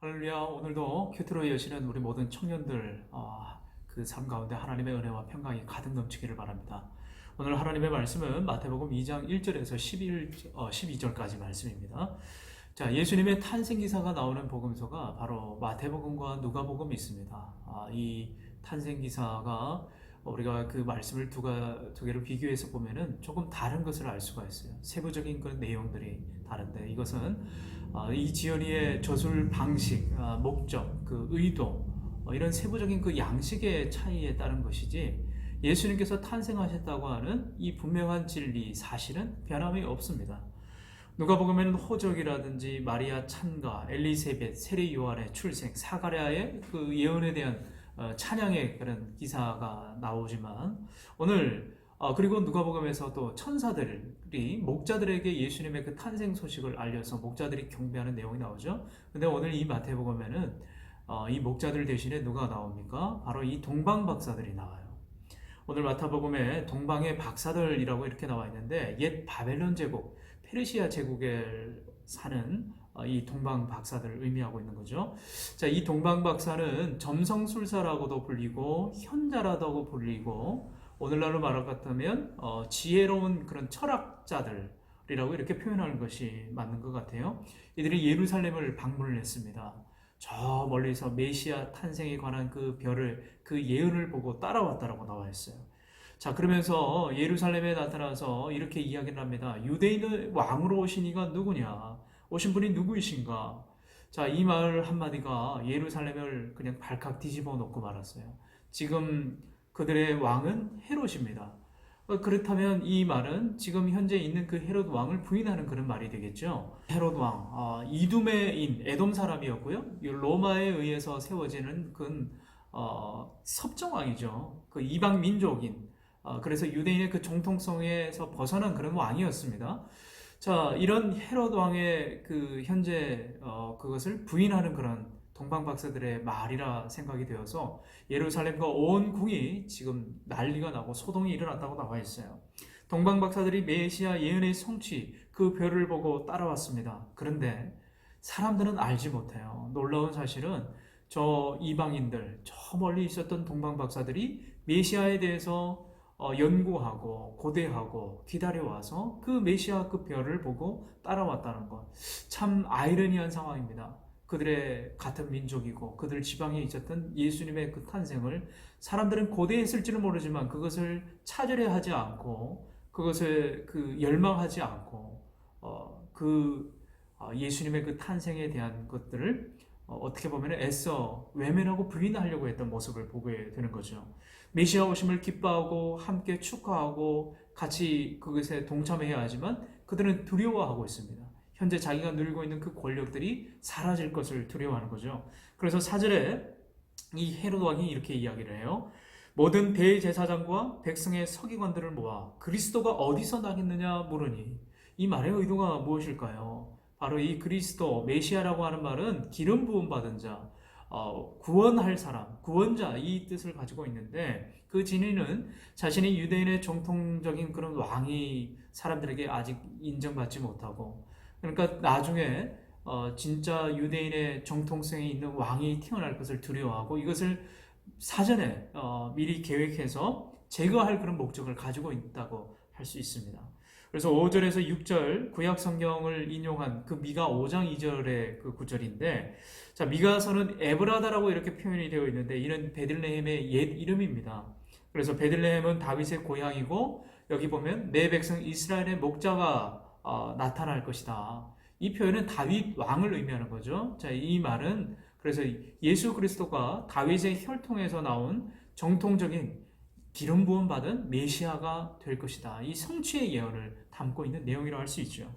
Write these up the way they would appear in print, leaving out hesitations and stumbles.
할렐루야. 오늘도 큐트로 여시는 우리 모든 청년들 그 삶 가운데 하나님의 은혜와 평강이 가득 넘치기를 바랍니다. 오늘 하나님의 말씀은 마태복음 2장 1절에서 12절까지 말씀입니다. 자, 예수님의 탄생 기사가 나오는 복음서가 바로 마태복음과 누가복음이 있습니다. 이 탄생 기사가 우리가 그 말씀을 두 개를 비교해서 보면은 조금 다른 것을 알 수가 있어요. 세부적인 그 내용들이 다른데 이것은 이 지연이의 저술 방식, 목적, 그 의도 이런 세부적인 그 양식의 차이에 따른 것이지 예수님께서 탄생하셨다고 하는 이 분명한 진리 사실은 변함이 없습니다. 누가복음에는 호적이라든지 마리아 찬가, 엘리세벳, 세례 요한의 출생, 사가랴의 그 예언에 대한 찬양의 그런 기사가 나오지만 오늘 그리고 누가복음에서 또 천사들이 목자들에게 예수님의 그 탄생 소식을 알려서 목자들이 경배하는 내용이 나오죠. 근데 오늘 이 마태복음에는 이 목자들 대신에 누가 나옵니까? 바로 이 동방 박사들이 나와요. 오늘 마태복음에 동방의 박사들이라고 이렇게 나와 있는데 옛 바벨론 제국, 페르시아 제국에 사는 이 동방 박사들을 의미하고 있는 거죠. 자, 이 동방 박사는 점성술사라고도 불리고 현자라고 불리고 오늘날로 말할 것 같다면 지혜로운 그런 철학자들이라고 이렇게 표현하는 것이 맞는 것 같아요. 이들이 예루살렘을 방문을 했습니다. 저 멀리서 메시아 탄생에 관한 그 별을 그 예언을 보고 따라왔다라고 나와 있어요. 자, 그러면서 예루살렘에 나타나서 이렇게 이야기를 합니다. 유대인의 왕으로 오신 이가 누구냐? 오신 분이 누구이신가? 자, 이 말 한마디가 예루살렘을 그냥 발칵 뒤집어 놓고 말았어요. 지금 그들의 왕은 헤롯입니다. 그렇다면 이 말은 지금 현재 있는 그 헤롯 왕을 부인하는 그런 말이 되겠죠. 헤롯 왕, 이두메인 에돔 사람이었고요. 로마에 의해서 세워지는 그 섭정왕이죠. 그 이방 민족인. 그래서 유대인의 그 정통성에서 벗어난 그런 왕이었습니다. 자, 이런 헤롯 왕의 그 현재 그것을 부인하는 그런 동방 박사들의 말이라 생각이 되어서 예루살렘과 온 궁이 지금 난리가 나고 소동이 일어났다고 나와 있어요. 동방 박사들이 메시아 예언의 성취 그 별을 보고 따라왔습니다. 그런데 사람들은 알지 못해요. 놀라운 사실은 저 이방인들, 저 멀리 있었던 동방 박사들이 메시아에 대해서 연구하고 고대하고 기다려와서 그 메시아 그 별을 보고 따라왔다는 것. 참 아이러니한 상황입니다. 그들의 같은 민족이고 그들 지방에 있었던 예수님의 그 탄생을 사람들은 고대했을지는 모르지만 그것을 차별하지 않고 그것을 그 열망하지 않고 예수님의 그 탄생에 대한 것들을 어떻게 보면 애써 외면하고 부인하려고 했던 모습을 보게 되는 거죠. 메시아 오심을 기뻐하고 함께 축하하고 같이 그것에 동참해야 하지만 그들은 두려워하고 있습니다. 현재 자기가 누리고 있는 그 권력들이 사라질 것을 두려워하는 거죠. 그래서 사절에 이 헤롯 왕이 이렇게 이야기를 해요. 모든 대제사장과 백성의 서기관들을 모아 그리스도가 어디서 나겠느냐 물으니 이 말의 의도가 무엇일까요? 바로 이 그리스도, 메시아라고 하는 말은 기름 부음 받은 자, 구원할 사람, 구원자 이 뜻을 가지고 있는데 그 진위는 자신이 유대인의 정통적인 그런 왕이 사람들에게 아직 인정받지 못하고 그러니까 나중에 진짜 유대인의 정통성이 있는 왕이 태어날 것을 두려워하고 이것을 사전에 미리 계획해서 제거할 그런 목적을 가지고 있다고 할 수 있습니다. 그래서 5절에서 6절 구약 성경을 인용한 그 미가 5장 2절의 그 구절인데 자, 미가서는 에브라다라고 이렇게 표현이 되어 있는데 이는 베들레헴의 옛 이름입니다. 그래서 베들레헴은 다윗의 고향이고 여기 보면 내 백성 이스라엘의 목자가 나타날 것이다. 이 표현은 다윗 왕을 의미하는 거죠. 자, 이 말은 그래서 예수 그리스도가 다윗의 혈통에서 나온 정통적인 기름 부음 받은 메시아가 될 것이다. 이 성취의 예언을 담고 있는 내용이라고 할 수 있죠.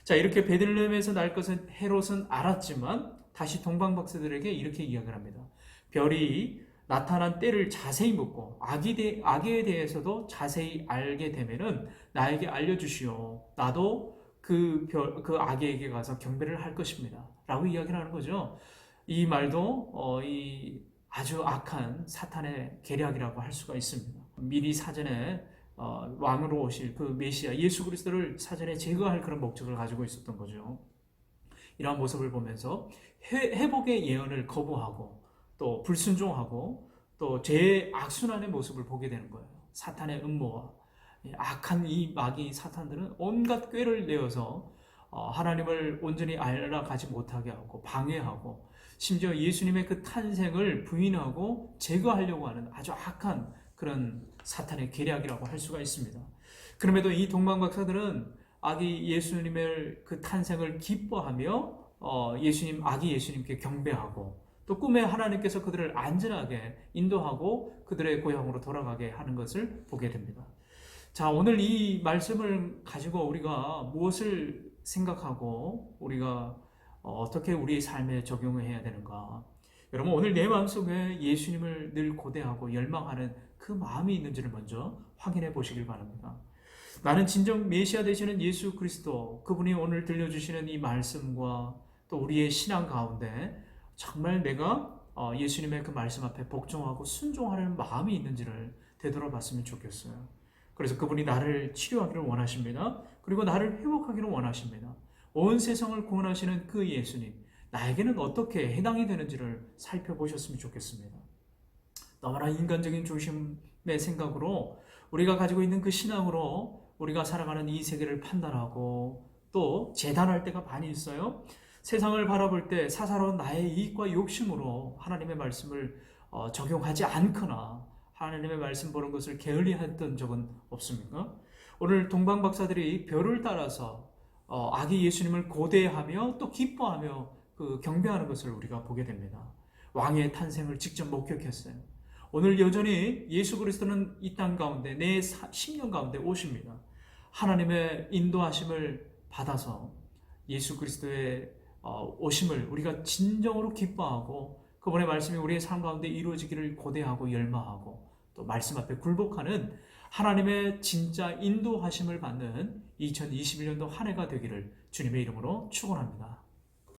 자, 이렇게 베들레헴에서 날 것은 헤롯은 알았지만 다시 동방 박사들에게 이렇게 이야기를 합니다. 별이 나타난 때를 자세히 묻고 아기에 대해서도 자세히 알게 되면은 나에게 알려주시오. 나도 그 아기에게 가서 경배를 할 것입니다. 라고 이야기를 하는 거죠. 이 말도 이 아주 악한 사탄의 계략이라고 할 수가 있습니다. 미리 사전에 왕으로 오실 그 메시아 예수 그리스도를 사전에 제거할 그런 목적을 가지고 있었던 거죠. 이러한 모습을 보면서 회복의 예언을 거부하고 또 불순종하고 또 죄의 악순환의 모습을 보게 되는 거예요. 사탄의 음모와 악한 이 마귀 사탄들은 온갖 꾀를 내어서 하나님을 온전히 알아가지 못하게 하고 방해하고 심지어 예수님의 그 탄생을 부인하고 제거하려고 하는 아주 악한 그런 사탄의 계략이라고 할 수가 있습니다. 그럼에도 이 동방박사들은 아기 예수님의 그 탄생을 기뻐하며 아기 예수님께 경배하고 또 꿈에 하나님께서 그들을 안전하게 인도하고 그들의 고향으로 돌아가게 하는 것을 보게 됩니다. 자, 오늘 이 말씀을 가지고 우리가 무엇을 생각하고 우리가 어떻게 우리 삶에 적용을 해야 되는가? 여러분, 오늘 내 마음속에 예수님을 늘 고대하고 열망하는 그 마음이 있는지를 먼저 확인해 보시길 바랍니다. 나는 진정 메시아 되시는 예수 그리스도, 그분이 오늘 들려주시는 이 말씀과 또 우리의 신앙 가운데 정말 내가 예수님의 그 말씀 앞에 복종하고 순종하는 마음이 있는지를 되돌아봤으면 좋겠어요. 그래서 그분이 나를 치료하기를 원하십니다. 그리고 나를 회복하기를 원하십니다. 온 세상을 구원하시는 그 예수님, 나에게는 어떻게 해당이 되는지를 살펴보셨으면 좋겠습니다. 너무나 인간적인 중심의 생각으로 우리가 가지고 있는 그 신앙으로 우리가 살아가는 이 세계를 판단하고 또 재단할 때가 많이 있어요. 세상을 바라볼 때 사사로운 나의 이익과 욕심으로 하나님의 말씀을 적용하지 않거나 하나님의 말씀 보는 것을 게을리했던 적은 없습니까? 오늘 동방박사들이 별을 따라서 아기 예수님을 고대하며 또 기뻐하며 그 경배하는 것을 우리가 보게 됩니다. 왕의 탄생을 직접 목격했어요. 오늘 여전히 예수 그리스도는 이 땅 가운데 내 10년 가운데 오십니다. 하나님의 인도하심을 받아서 예수 그리스도의 오심을 우리가 진정으로 기뻐하고 그분의 말씀이 우리의 삶 가운데 이루어지기를 고대하고 열망하고 또 말씀 앞에 굴복하는 하나님의 진짜 인도하심을 받는 2021년도 한 해가 되기를 주님의 이름으로 축원합니다.